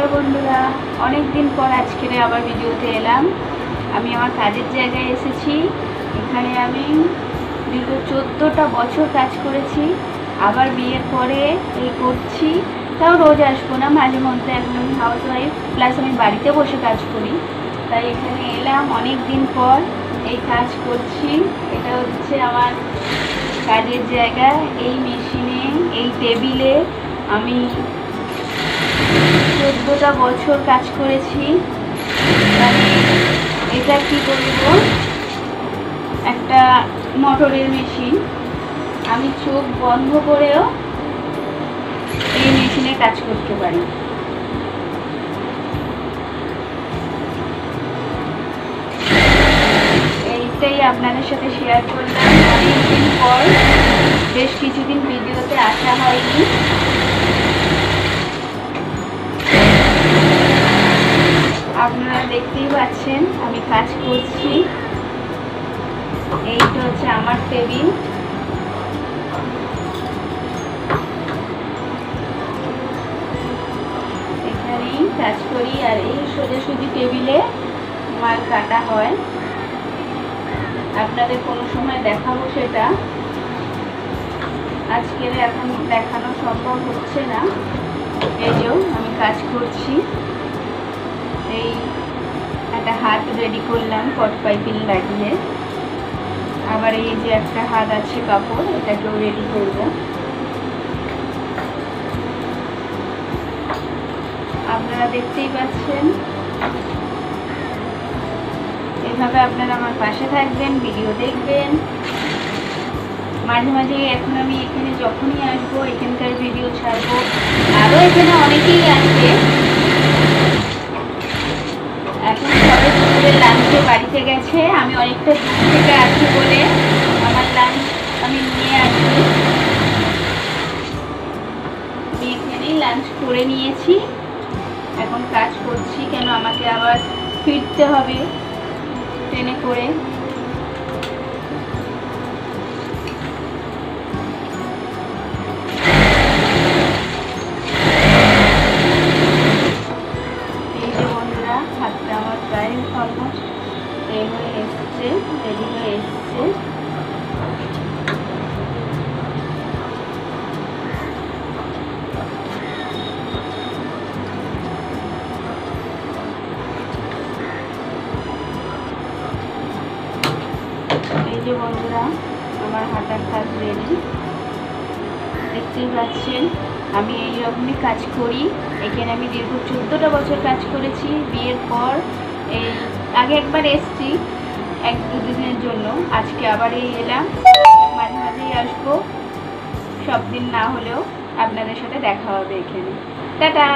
Hello বন্ধুরা, অনেক দিন পর আজকে আবার ভিডিওতে এলাম। আমি আমার কাজের জায়গায় এসেছি। এখানে আমি দীর্ঘ 14টা বছর কাজ করেছি। আবার বিয়ের পরে এই করছি। তাও রোজ আসবো না, মাঝে মধ্যে। এখন আমি হাউস ওয়াইফ, প্লাস আমি বাড়িতে বসে কাজ করি। তাই এখানে এলাম অনেক দিন পর, এই কাজ করছি। এটা হচ্ছে আমার কাজের জায়গা। এই মেশিনে, এই টেবিলে আমি 14টা বছর কাজ করেছি। মানে এটা কি বলবো, একটা মোটরের মেশিন। আমি চোখ বন্ধ করেও এই মেশিনে কাজ করতে পারি। এইটাই আপনাদের সাথে শেয়ার করলাম। অনেকদিন পর, বেশ কিছুদিন ভিডিওতে আসা হয়নি। আপনারা দেখতেই পাচ্ছেন আমি কাজ করছি। এইটা হচ্ছে আমার টেবিল। এখানেই কাজ করি, আর এই সোজাসুজি টেবিলে মাল কাটা হয়। আপনাদের কোনো সময় দেখাবো সেটা, আজকের এখন দেখানো সম্ভব হচ্ছে না। এই যে আমি কাজ করছি। এই একটা হাত রেডি করলাম কট পাইপিং লাগিয়ে। আবার এই যে একটা হাত আছে কাপড়, এটাকেও রেডি করব। আপনারা দেখতেই পাচ্ছেন। এভাবে আপনারা আমার পাশে থাকবেন, ভিডিও দেখবেন। মাঝে মাঝে এখন আমি এখানে যখনই আসবো এখানকার ভিডিও ছাড়বো। আরও এখানে অনেকেই আসবে। এখন সবাই দুপুরের লাঞ্চে বাড়িতে গেছে। আমি অনেকটা দূর থেকে আছি বলে আমার লাঞ্চ আমি নিয়ে আসি। আমি এখানেই লাঞ্চ করে নিয়েছি, এখন কাজ করছি। কেন আমাকে আবার ফিরতে হবে ট্রেনে করে। এই যে বন্ধুরা, হাতটা আমার প্রায় অলমোস্ট এই হয়ে এসছে, রেডি হয়ে এসছে। এই যে বন্ধুরা, আমার হাতার কাজ রেডি। দেখতেই পাচ্ছেন আমি এইরকমই কাজ করি। এখানে আমি দীর্ঘ 14টা বছর কাজ করেছি। বিয়ের পর এই আগে একবার এসছি 1-2 দিনের জন্য, আজকে আবার এই এলাম। মাঝে মাঝেই আসবো, সব দিন না হলেও আপনাদের সাথে দেখা হবে এখানে। টাটা।